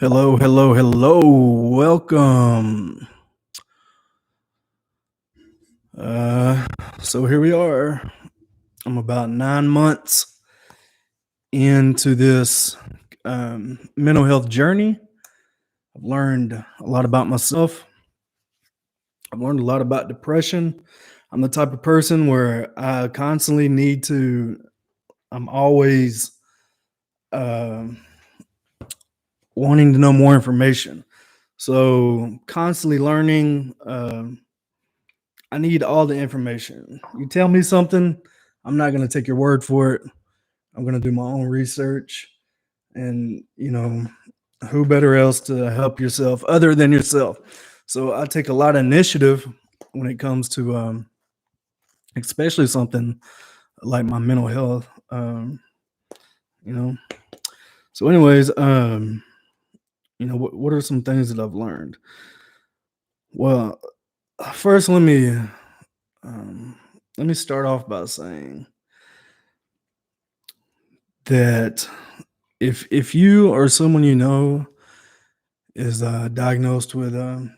Hello, hello, hello. Welcome. Uh, so here we are. I'm about 9 months into this mental health journey. I've learned a lot about myself. I've learned a lot about depression. I'm the type of person where I constantly need to. I'm always um wanting to know more information. So constantly learning. I need all the information. You tell me something, I'm not going to take your word for it. I'm going to do my own research. And, who better else to help yourself other than yourself? So I take a lot of initiative when it comes to, especially something like my mental health. You know, so, anyways, what are some things that I've learned? Well, first, um, let me start off by saying that if you or someone you know is diagnosed with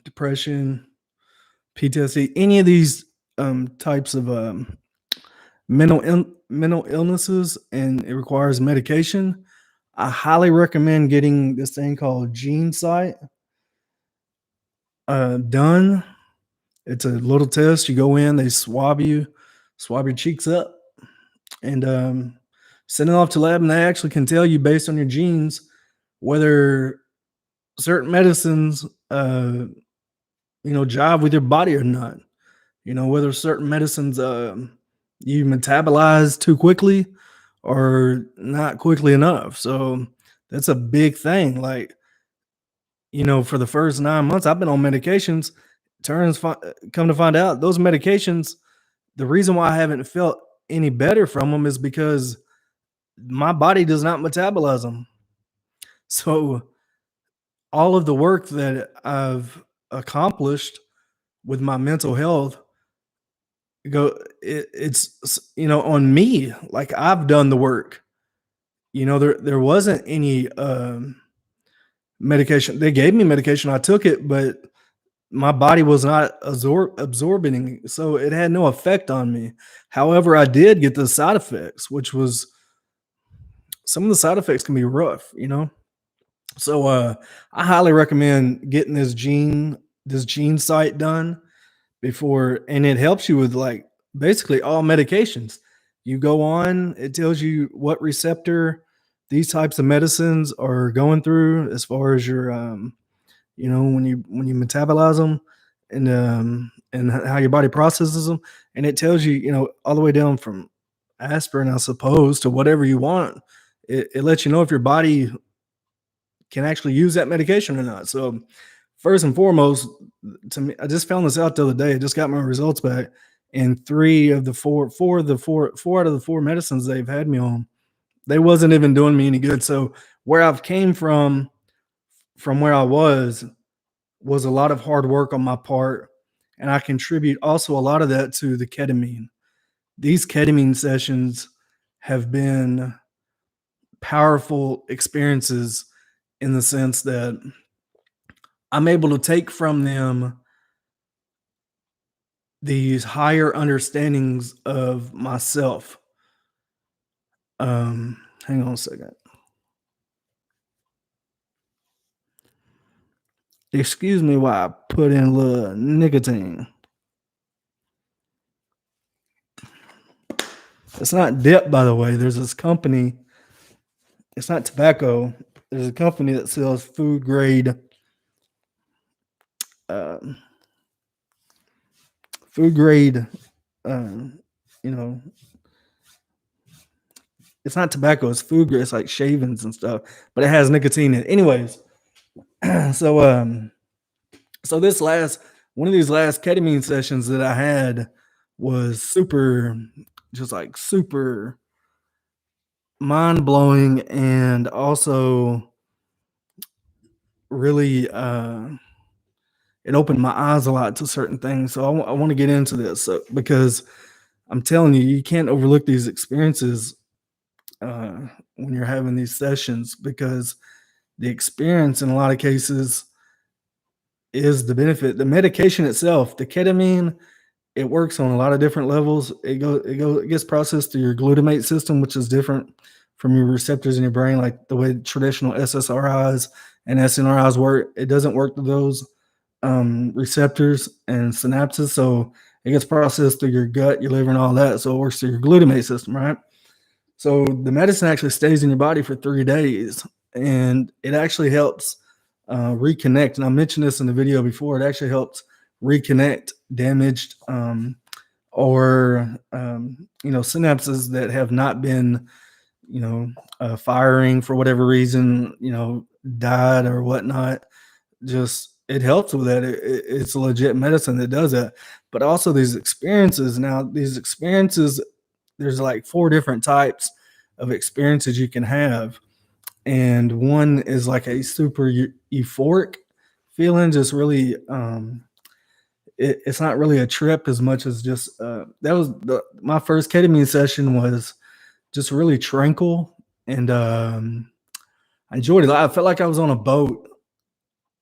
depression, PTSD, any of these types of mental illnesses, and it requires medication, I highly recommend getting this thing called Gene Sight done. It's a little test. You go in, they swab your cheeks up, and send it off to lab, and they actually can tell you based on your genes whether certain medicines jive with your body or not. Whether certain medicines you metabolize too quickly or not quickly enough. So that's a big thing. Like, for the first 9 months I've been on medications. Come to find out, those medications, the reason why I haven't felt any better from them is because my body does not metabolize them. So all of the work that I've accomplished with my mental health it's on me. Like, I've done the work. There wasn't any medication. They gave me medication, I took it, but my body was not absorbing, so it had no effect on me. However, I did get the side effects, which was, some of the side effects can be rough. So I highly recommend getting this gene site done before, and it helps you with, like, basically all medications. You go on, it tells you what receptor these types of medicines are going through as far as your when you metabolize them, and how your body processes them, and it tells you, all the way down from aspirin, I suppose, to whatever you want. It lets you know if your body can actually use that medication or not. So first and foremost, to me, I just found this out the other day. I just got my results back, and four out of the four medicines they've had me on, they wasn't even doing me any good. So where I've came from where I was a lot of hard work on my part, and I contribute also a lot of that to the ketamine. These ketamine sessions have been powerful experiences in the sense that I'm able to take from them these higher understandings of myself. Hang on a second. Excuse me while I put in a little nicotine. It's not dip, by the way. There's this company. It's not tobacco. There's a company that sells food grade, uh, food grade. Um, you know, it's not tobacco. It's food grade. It's like shavings and stuff, but it has nicotine in it. Anyways, so so this last one of these last ketamine sessions that I had was super, just like super mind blowing, and also really it opened my eyes a lot to certain things. So I want to get into this, because I'm telling you, you can't overlook these experiences when you're having these sessions, because the experience in a lot of cases is the benefit. The medication itself, the ketamine, it works on a lot of different levels. It gets processed through your glutamate system, which is different from your receptors in your brain, like the way traditional SSRIs and SNRIs work. It doesn't work to those receptors and synapses, so it gets processed through your gut, your liver, and all that. So it works through your glutamate system, right? So the medicine actually stays in your body for 3 days, and it actually helps reconnect. And I mentioned this in the video before. It actually helps reconnect damaged synapses that have not been firing for whatever reason, died or whatnot. Just it helps with that. It's a legit medicine that does that. But also these experiences. Now these experiences, there's like 4 different types of experiences you can have, and one is like a super euphoric feeling, just really it's not really a trip as much as just that was my first ketamine session was just really tranquil, and I enjoyed it. I felt like I was on a boat,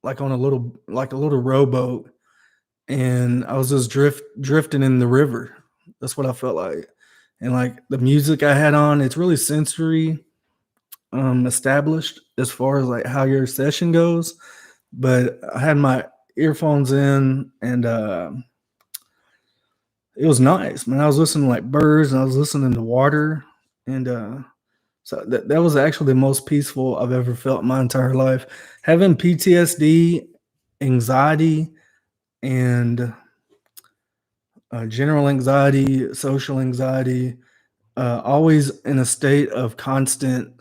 like on a little rowboat, and I was just drifting in the river. That's what I felt like. And like the music I had on, it's really sensory established as far as like how your session goes. But I had my earphones in, and it was nice, man. I was listening to like birds, and I was listening to water, and so that was actually the most peaceful I've ever felt in my entire life. Having PTSD, anxiety, and general anxiety, social anxiety, always in a state of constant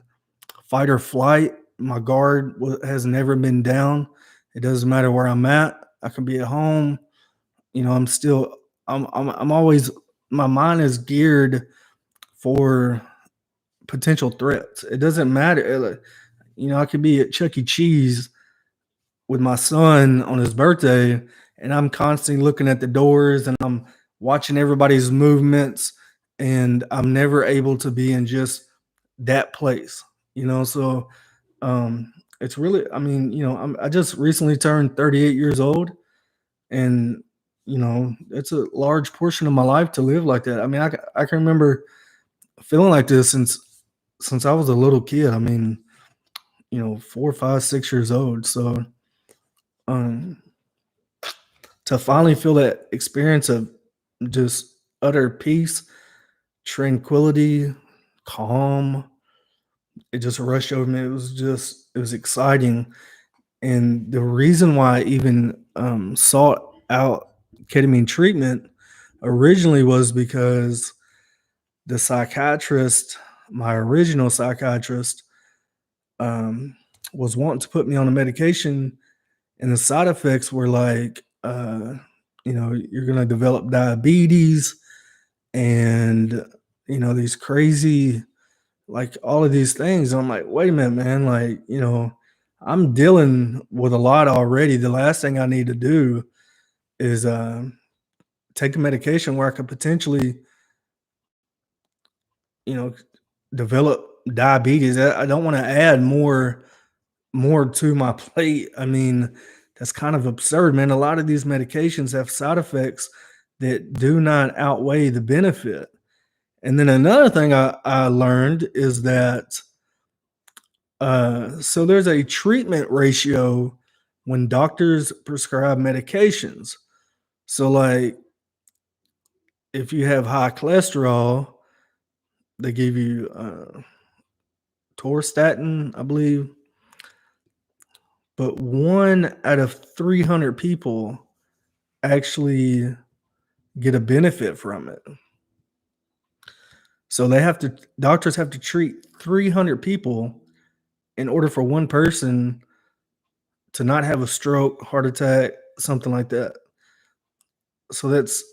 fight or flight. My guard has never been down. It doesn't matter where I'm at. I can be at home. I'm still. I'm always. My mind is geared for potential threats. It doesn't matter. I could be at Chuck E. Cheese with my son on his birthday, and I'm constantly looking at the doors, and I'm watching everybody's movements, and I'm never able to be in just that place. So it's really, I mean, I just recently turned 38 years old, and it's a large portion of my life to live like that. I mean, I can remember feeling like this since I was a little kid. I mean, 4, 5, 6 years old. So um, to finally feel that experience of just utter peace, tranquility, calm, it just rushed over me. It was exciting. And the reason why I even sought out ketamine treatment originally was because the psychiatrist, my original psychiatrist, um, was wanting to put me on a medication, and the side effects were like, you're going to develop diabetes, and these crazy, like all of these things. And I'm like, wait a minute, man. Like, I'm dealing with a lot already. The last thing I need to do is take a medication where I could potentially, you know, develop diabetes. I don't want to add more to my plate. I mean, that's kind of absurd, man. A lot of these medications have side effects that do not outweigh the benefit. And then another thing I learned is that so there's a treatment ratio when doctors prescribe medications. So, like, if you have high cholesterol, they give you torstatin, I believe. But 1 out of 300 people actually get a benefit from it. So doctors have to treat 300 people in order for one person to not have a stroke, heart attack, something like that. So it's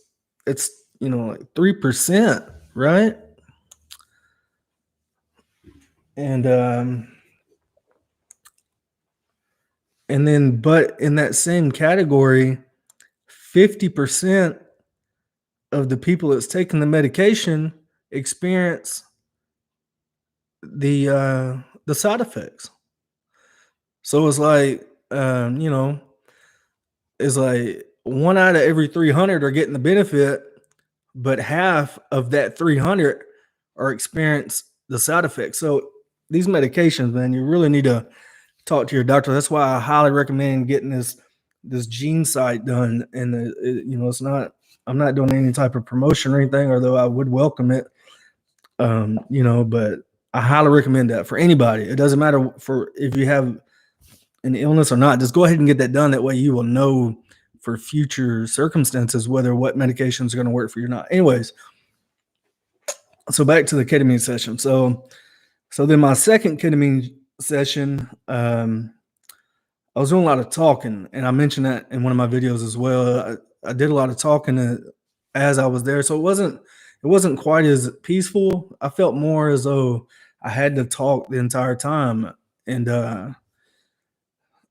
like 3%, right? And but in that same category, 50% of the people that's taking the medication experience the side effects. So it's like, you know, it's like one out of every 300 are getting the benefit, but half of that 300 are experience the side effects. So these medications, man, you really need to talk to your doctor. That's why I highly recommend getting this gene site done. And you know, it's not. I'm not doing any type of promotion or anything, although I would welcome it. You know, but I highly recommend that for anybody. It doesn't matter for if you have an illness or not. Just go ahead and get that done. That way, you will know for future circumstances whether what medications are going to work for you or not. Anyways, so back to the ketamine session. So then my second ketamine session, I was doing a lot of talking, and I mentioned that in one of my videos as well. I did a lot of talking as I was there, so it wasn't quite as peaceful. I felt more as though I had to talk the entire time, and uh,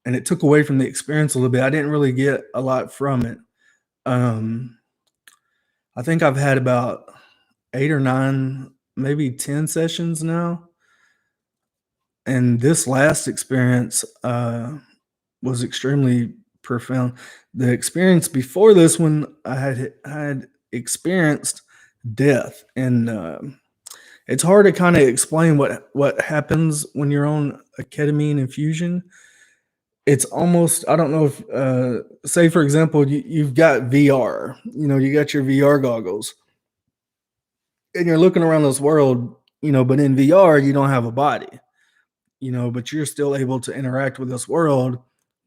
and it took away from the experience a little bit. I didn't really get a lot from it. Um, I think I've had about 8 or 9, maybe 10 sessions now, and this last experience was extremely profound. The experience before this one, I had experienced death, and it's hard to kind of explain what happens when you're on a ketamine infusion. It's almost, I don't know if say for example you've got VR, you know, you got your VR goggles, and you're looking around this world, you know, but in VR you don't have a body, you know, but you're still able to interact with this world,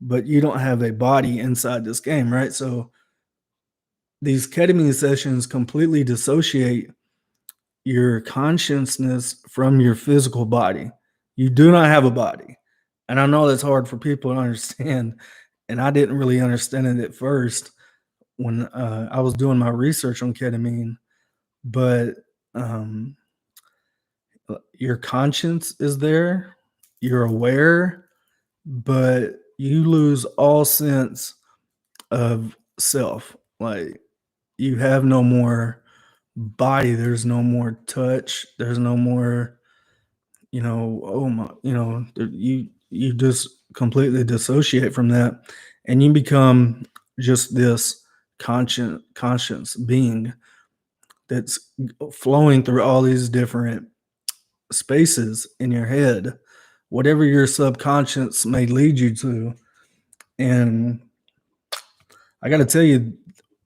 but you don't have a body inside this game, right? So these ketamine sessions completely dissociate your consciousness from your physical body. You do not have a body. And I know that's hard for people to understand. And I didn't really understand it at first when I was doing my research on ketamine, but um, your conscience is there, you're aware, but you lose all sense of self. Like you have no more body, there's no more touch, there's no more, you know, oh my, you know, you just completely dissociate from that, and you become just this conscious being that's flowing through all these different spaces in your head, whatever your subconscious may lead you to. And I got to tell you,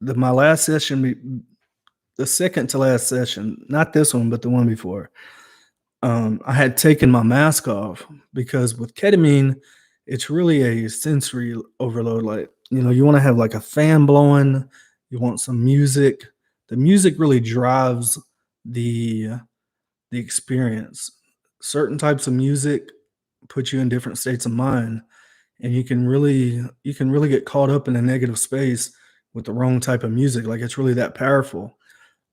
my last session, the second to last session, not this one, but the one before, I had taken my mask off because with ketamine, it's really a sensory overload. Like, you know, you want to have like a fan blowing, you want some music. The music really drives the the experience. Certain types of music put you in different states of mind, and you can really get caught up in a negative space with the wrong type of music. Like it's really that powerful.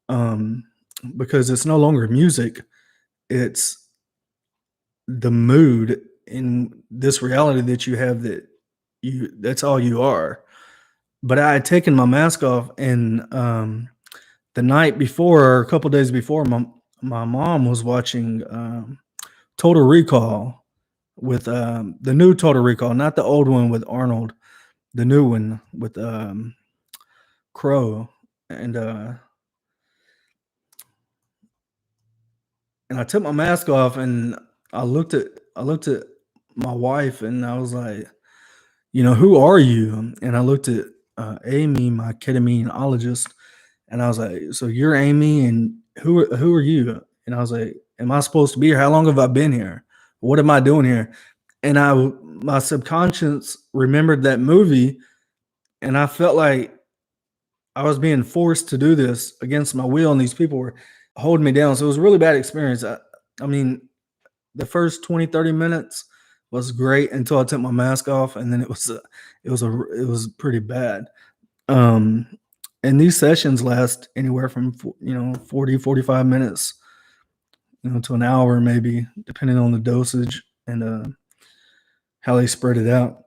Um, because it's no longer music, it's the mood in this reality that you have, that that's all you are. But I had taken my mask off, and the night before, or a couple days before, my mom was watching Total Recall with the new Total Recall, not the old one with Arnold, the new one with Crow, and uh, and I took my mask off, and I looked at my wife, and I was like, you know, who are you? And I looked at Amy, my ketamineologist, and I was like, so you're Amy, and who are you? And I was like, am I supposed to be here? How long have I been here? What am I doing here? And my subconscious remembered that movie, and I felt like I was being forced to do this against my will, and these people were holding me down. So it was a really bad experience. I mean, the first 20, 30 minutes was great until I took my mask off, and then it was pretty bad. Um, and these sessions last anywhere from 40, 45 minutes, you know, to an hour maybe, depending on the dosage and how they spread it out.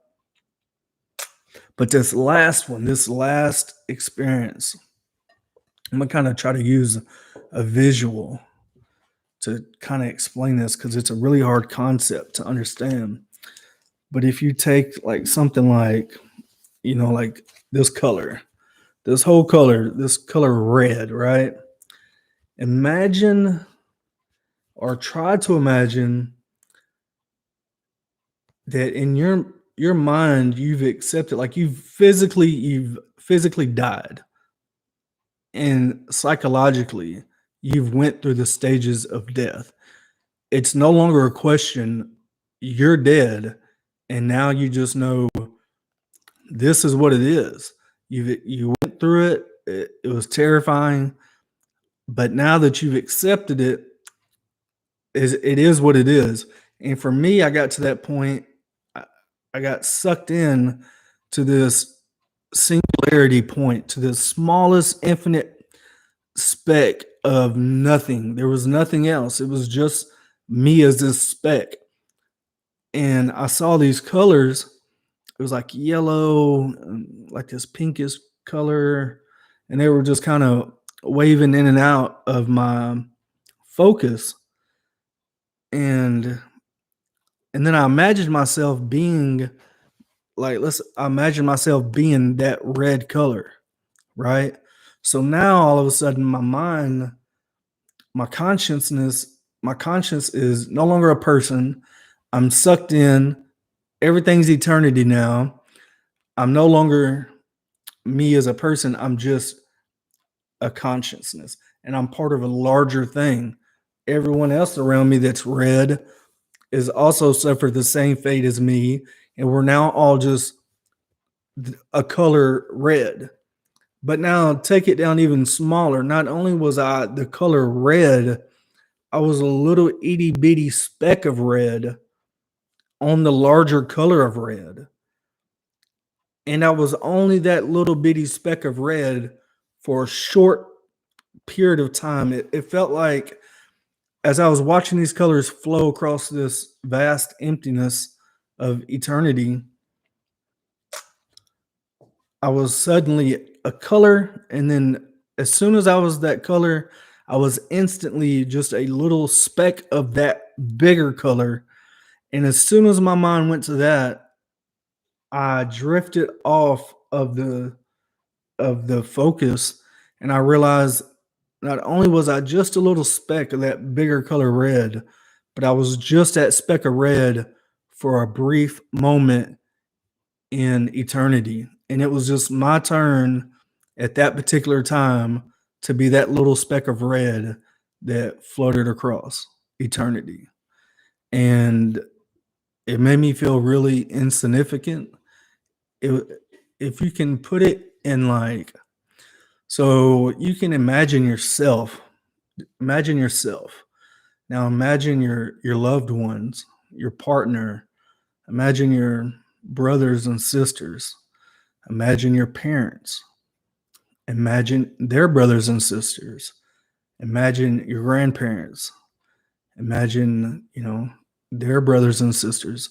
But this last experience, I'm gonna kind of try to use a visual to kind of explain this because it's a really hard concept to understand. But if you take like something like, like this color, this color red, right? Imagine or try to imagine that in your mind you've accepted, like you've physically died, and psychologically you've went through the stages of death. It's no longer a question. You're dead, and now you just know this is what it is. You went through it. It was terrifying, but now that you've accepted it, it is what it is. And for me, I got to that point. I, I got sucked in to this singularity point, to the smallest infinite speck of nothing. There was nothing else. It was just me as this speck. And I saw these colors. It was like yellow, like this pinkish color, and they were just kind of waving in and out of my focus. And then I imagined myself being like, I imagine myself being that red color, right? So now all of a sudden my mind, my conscience is no longer a person. I'm sucked in. Everything's eternity now. I'm no longer me as a person. I'm just a consciousness, and I'm part of a larger thing. Everyone else around me that's red is also suffered the same fate as me, and we're now all just a color red. But now take it down even smaller. Not only was I the color red, I was a little itty bitty speck of red on the larger color of red. And I was only that little bitty speck of red for a short period of time. It felt like as I was watching these colors flow across this vast emptiness of eternity, I was suddenly a color. And then as soon as I was that color, I was instantly just a little speck of that bigger color. And as soon as my mind went to that, I drifted off of the focus, and I realized not only was I just a little speck of that bigger color red, but I was just that speck of red for a brief moment in eternity. And it was just my turn at that particular time to be that little speck of red that floated across eternity. And it made me feel really insignificant. It, if you can put it in like, so you can imagine yourself. Imagine yourself. Now imagine your loved ones, your partner. Imagine your brothers and sisters. Imagine your parents. Imagine their brothers and sisters. Imagine your grandparents. Imagine, their brothers and sisters,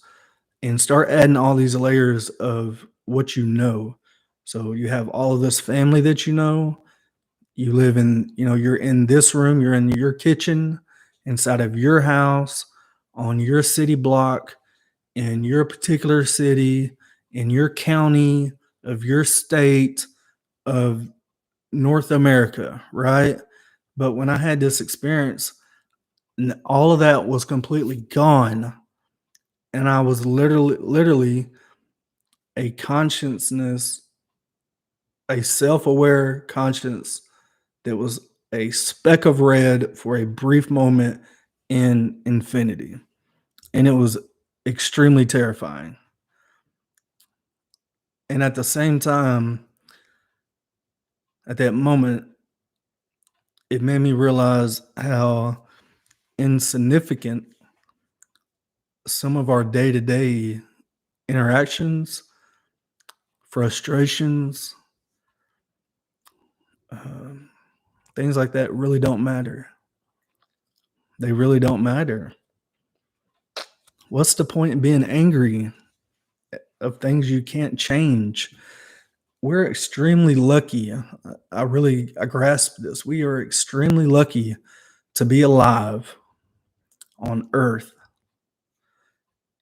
and start adding all these layers of what you know. So you have all of this family that you know. You live in, you're in this room, you're in your kitchen, inside of your house, on your city block, in your particular city, in your county, of your state, of North America, right? But when I had this experience, all of that was completely gone. And I was literally a consciousness, a self aware conscience that was a speck of red for a brief moment in infinity. And it was extremely terrifying. And at the same time, at that moment, it made me realize how insignificant some of our day to day interactions, frustrations, um, things like that really don't matter. They really don't matter. What's the point in being angry of things you can't change? We're extremely lucky. I grasp this. We are extremely lucky to be alive on earth.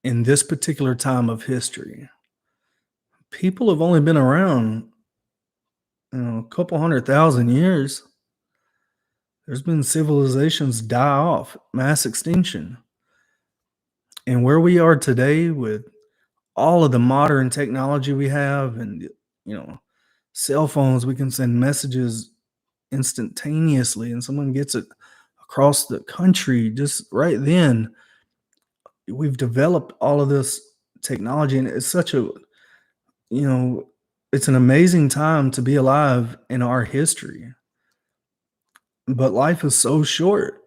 in this particular time of history. People have only been around, a couple 100,000 years. There's been civilizations die off, mass extinction. And where we are today with all of the modern technology we have and, you know, cell phones, we can send messages instantaneously and someone gets it across the country just right then. We've developed all of this technology and it's such a, you know, it's an amazing time to be alive in our history. But life is so short.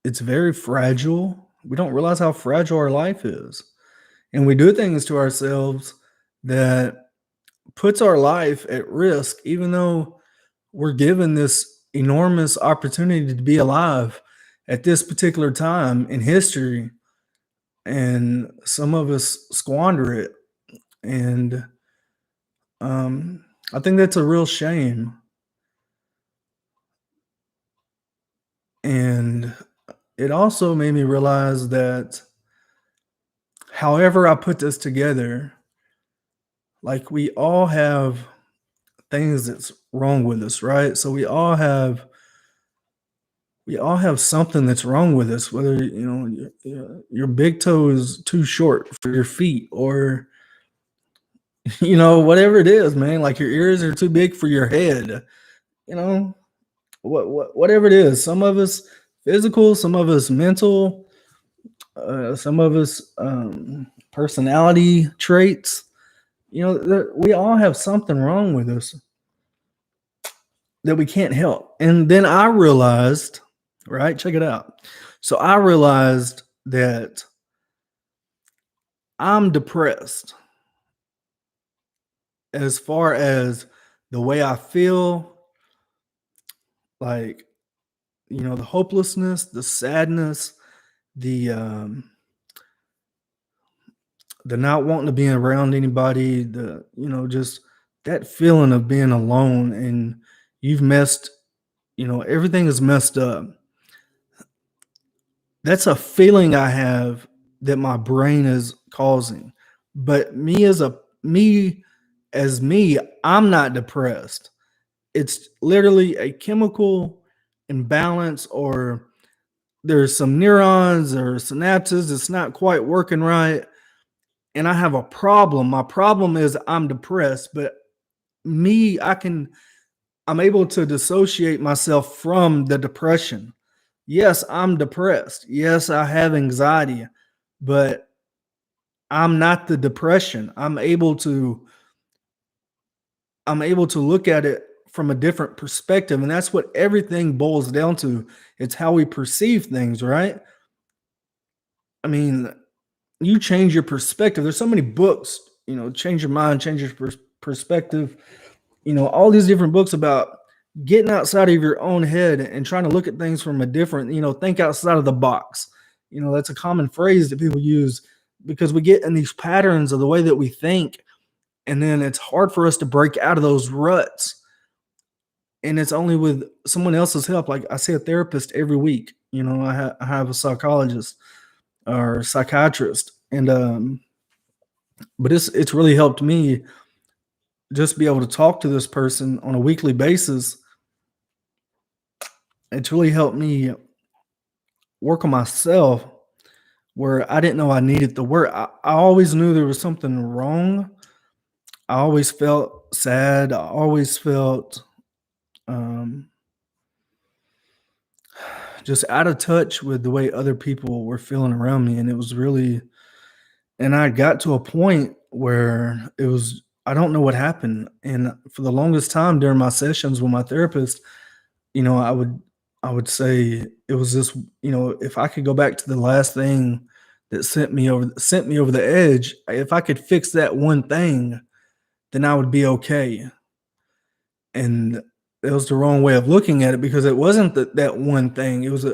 It's very fragile. We don't realize how fragile our life is. And we do things to ourselves that puts our life at risk, even though we're given this enormous opportunity to be alive at this particular time in history. And some of us squander it. And I think that's a real shame. And it also made me realize that however I put this together, like we all have things that's wrong with us, right? So we all have something that's wrong with us, whether your big toe is too short for your feet, or whatever it is, man. Like your ears are too big for your head. You know, whatever it is. Some of us physical, some of us mental, some of us personality traits. We all have something wrong with us that we can't help. And then I realized, right? Check it out. So I realized that I'm depressed as far as the way I feel, like, the hopelessness, the sadness, the the not wanting to be around anybody, just that feeling of being alone and you've messed, everything is messed up. That's a feeling I have that my brain is causing. But me, I'm not depressed. It's literally a chemical imbalance, or there's some neurons or synapses that's not quite working right. And I have a problem. My problem is I'm depressed, but me, I'm able to dissociate myself from the depression. Yes, I'm depressed. Yes, I have anxiety, but I'm not the depression. I'm able to look at it from a different perspective, and that's what everything boils down to. It's how we perceive things, right? I mean, you change your perspective. There's so many books, change your mind, change your perspective. All these different books about getting outside of your own head and trying to look at things from a different, think outside of the box. That's a common phrase that people use because we get in these patterns of the way that we think, and then it's hard for us to break out of those ruts. And it's only with someone else's help. Like I see a therapist every week. I have a psychologist or psychiatrist, and but it's really helped me just be able to talk to this person on a weekly basis. It's really helped me work on myself where I didn't know I needed the work. I always knew there was something wrong. I always felt sad. I always felt um, just out of touch with the way other people were feeling around me. And it was really, and I got to a point where it was, I don't know what happened. And for the longest time during my sessions with my therapist, you know, I would I would say it was this, if I could go back to the last thing that sent me over the edge, if I could fix that one thing, then I would be okay. And that was the wrong way of looking at it because it wasn't that one thing. It was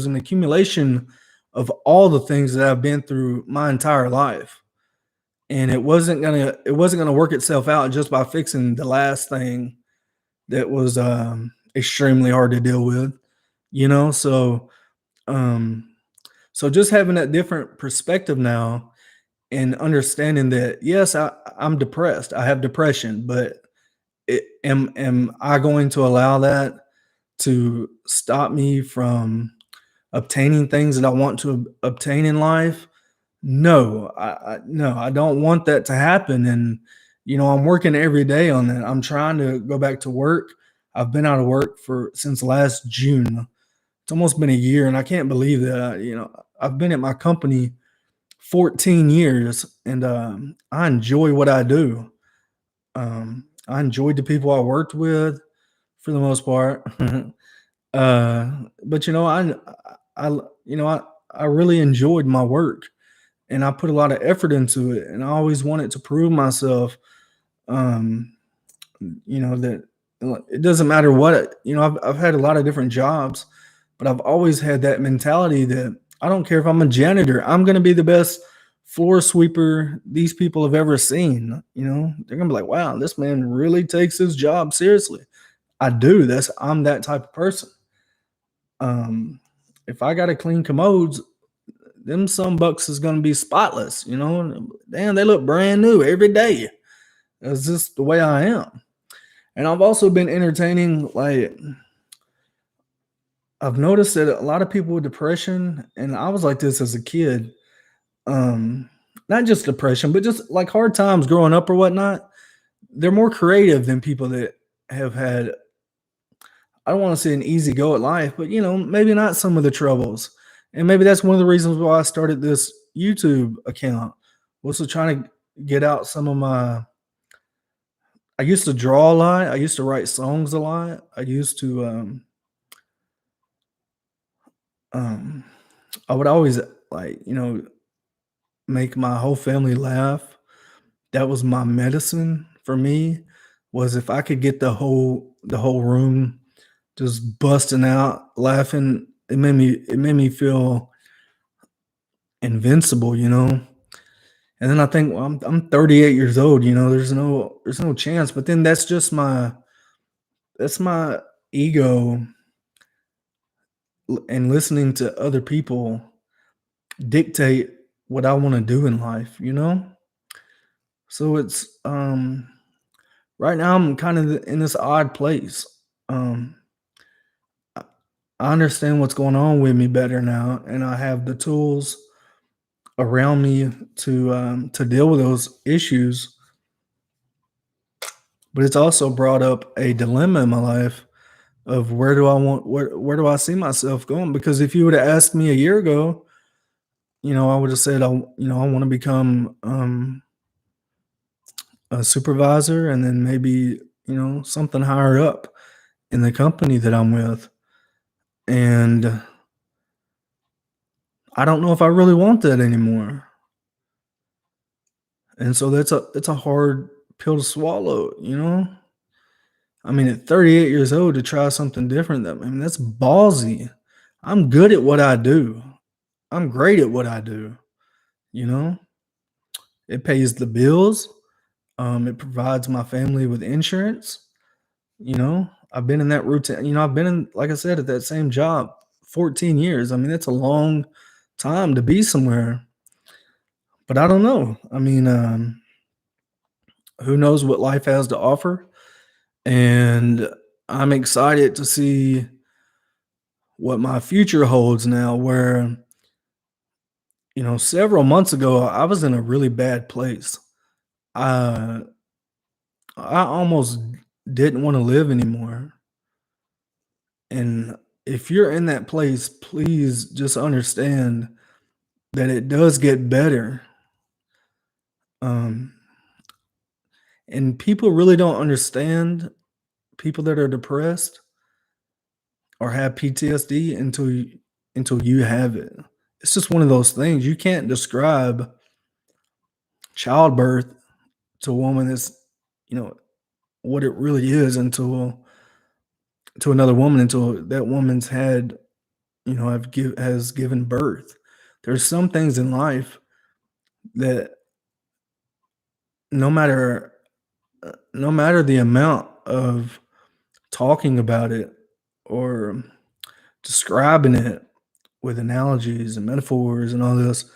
an accumulation of all the things that I've been through my entire life. And it wasn't gonna work itself out just by fixing the last thing that was extremely hard to deal with. You know, so um So just having that different perspective now and understanding that yes, I'm depressed. I have depression, but am I going to allow that to stop me from obtaining things that I want to obtain in life? No, no, I don't want that to happen. And I'm working every day on that. I'm trying to go back to work. I've been out of work for since last June. It's almost been a year, and I can't believe that. I've been at my company 14 years, and I enjoy what I do. I enjoyed the people I worked with for the most part. But I you know I really enjoyed my work, and I put a lot of effort into it, and I always wanted to prove myself. Um, that it doesn't matter what I've had a lot of different jobs, but I've always had that mentality that I don't care if I'm a janitor, I'm going to be the best floor sweeper these people have ever seen. They're going to be like, wow, this man really takes his job seriously. I do. I'm that type of person. um if I got to clean commodes, them some bucks is going to be spotless. Damn, they look brand new every day. That's just the way I am. And I've also been entertaining, like, I've noticed that a lot of people with depression, and I was like this as a kid, um, not just depression, but just like hard times growing up or whatnot, they're more creative than people that have had, I don't want to say an easy go at life, but maybe not some of the troubles. And maybe that's one of the reasons why I started this YouTube account, was to try to get out some of my, I used to draw a lot. I used to write songs a lot. I used to um I would always, like, make my whole family laugh. That was my medicine for me, was if I could get the whole room just busting out laughing, it made me feel invincible. And then I think, well, I'm 38 years old, there's no chance. But then that's my ego and listening to other people dictate what I want to do in life. So it's right now I'm kind of in this odd place. Um I I understand what's going on with me better now, and I have the tools around me to deal with those issues. But it's also brought up a dilemma in my life of where do I see myself going? Because if you would have asked me a year ago, I would have said I want to become a supervisor, and then maybe something higher up in the company that I'm with. And I don't know if I really want that anymore. And so that's a hard pill to swallow. I mean, at 38 years old to try something different, that's ballsy. I'm good at what I do. I'm great at what I do, you know? It pays the bills. It provides my family with insurance. I've been in that routine. I've been in, like I said, at that same job 14 years. I mean, that's a long time to be somewhere. But I don't know. I mean, who knows what life has to offer? And I'm excited to see what my future holds now. Where, several months ago, I was in a really bad place. I I almost didn't want to live anymore. And if you're in that place, please just understand that it does get better. Um, and people really don't understand people that are depressed or have PTSD until you have it. It's just one of those things. You can't describe childbirth to a woman that's, you know, what it really is until to another woman, until that woman's had, has given birth. There's some things in life that no matter no matter the amount of talking about it or describing it, with analogies and metaphors and all this,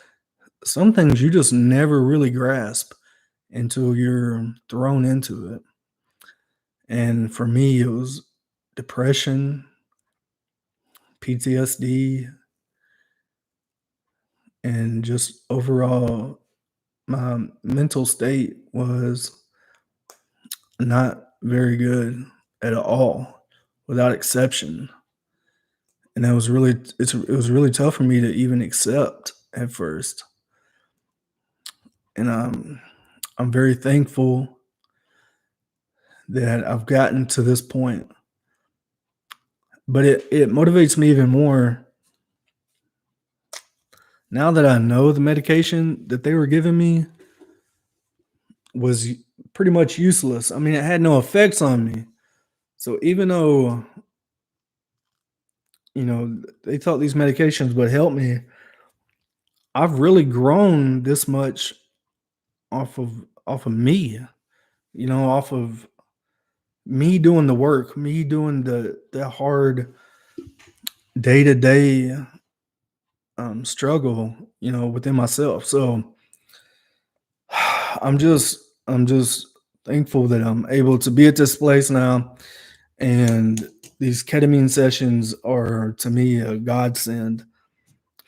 some things you just never really grasp until you're thrown into it. And for me, it was depression, PTSD, and just overall, my mental state was not very good at all, without exception. And that was really it was really tough for me to even accept at first. And I'm very thankful that I've gotten to this point. But it motivates me even more now that I know the medication that they were giving me was pretty much useless. I mean, it had no effects on me. So even though, they thought these medications would help me, I've really grown this much off of me, off of me doing the work, me doing the hard day-to-day struggle, within myself. So I'm just thankful that I'm able to be at this place now, and these ketamine sessions are to me a godsend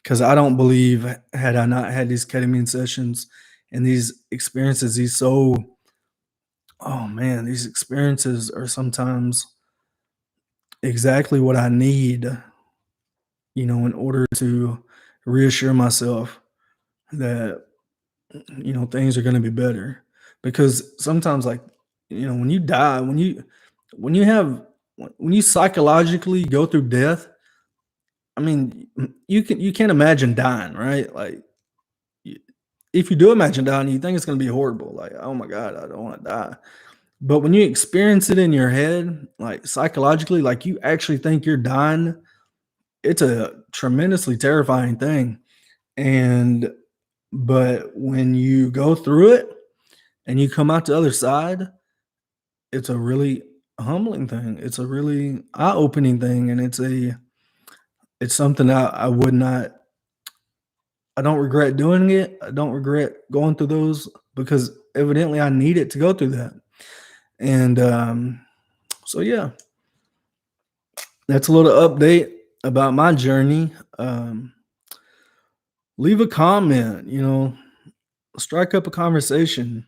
because I don't believe had I not had these ketamine sessions and these experiences, oh man, these experiences are sometimes exactly what I need, in order to reassure myself that things are going to be better. Because sometimes, like, when you die, when you psychologically go through death, I mean, you can't imagine dying, right? Like, y- if you do imagine dying, you think it's going to be horrible, like, oh my god, I don't want to die. But when you experience it in your head, like psychologically, like you actually think you're dying, it's a tremendously terrifying thing. And but when you go through it and you come out the other side, it's a really humbling thing. It's a really eye-opening thing, and it's something I would not I don't regret doing it. I don't regret going through those because evidently I needed to go through that. And so yeah, that's a little update about my journey. Leave a comment, strike up a conversation.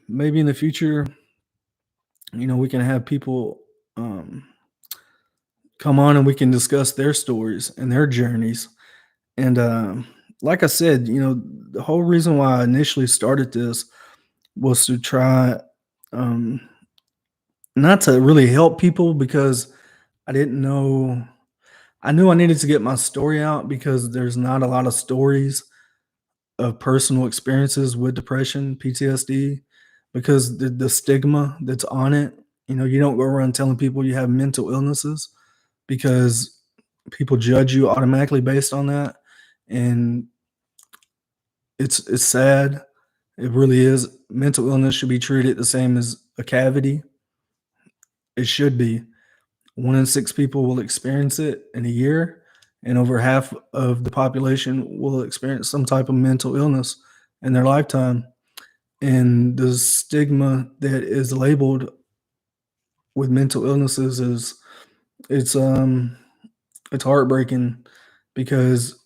Maybe in the future, we can have people um, come on and we can discuss their stories and their journeys. And like I said, the whole reason why I initially started this was to try um, not to really help people because I didn't know. I knew I needed to get my story out because there's not a lot of stories of personal experiences with depression, PTSD, because the stigma that's on it. You don't go around telling people you have mental illnesses because people judge you automatically based on that. And it's sad. It really is. Mental illness should be treated the same as a cavity. It should be. One in six people will experience it in a year, and over half of the population will experience some type of mental illness in their lifetime. And the stigma that is labeled with mental illnesses is it's um it's heartbreaking because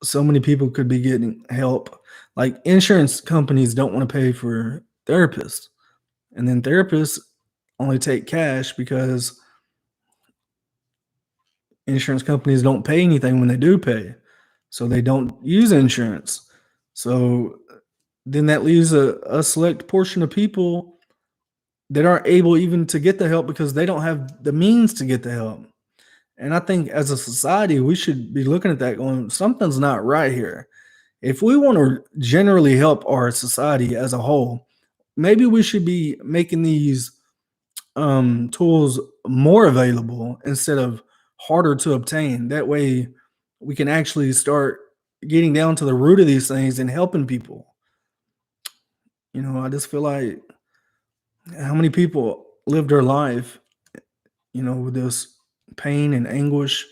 so many people could be getting help. Like insurance companies don't want to pay for therapists, and then therapists only take cash because insurance companies don't pay anything when they do pay. So they don't use insurance. So then that leaves a select portion of people that aren't able even to get the help because they don't have the means to get the help. And I think as a society, we should be looking at that going, something's not right here. If we want to generally help our society as a whole, maybe we should be making these tools more available instead of harder to obtain. That way, we can actually start getting down to the root of these things and helping people. I just feel like how many people live their life, with this pain and anguish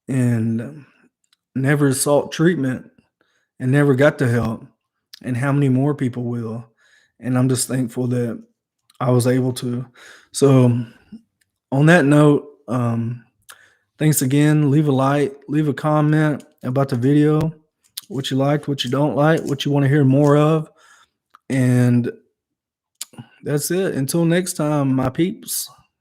and never sought treatment and never got the help, and how many more people will. And I'm just thankful that I was able to. So, on that note, thanks again. Leave a comment about the video, what you liked, what you don't like, what you want to hear more of. And that's it. Until next time, my peeps.